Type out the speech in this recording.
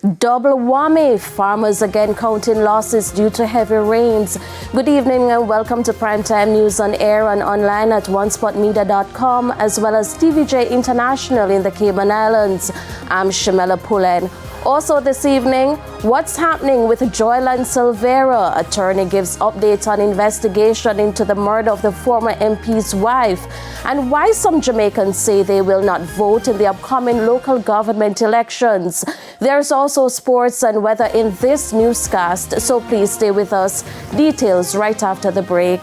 Double whammy. Farmers again counting losses due to heavy rains. Good evening and welcome to Primetime News on air and online at onespotmedia.com as well as TVJ International in the Cayman Islands. I'm Shamela Pullen. Also this evening, what's happening with Joyland Silvera? Attorney gives updates on investigation into the murder of the former MP's wife and why some Jamaicans say they will not vote in the upcoming local government elections. There's also sports and weather in this newscast, so please stay with us. Details right after the break.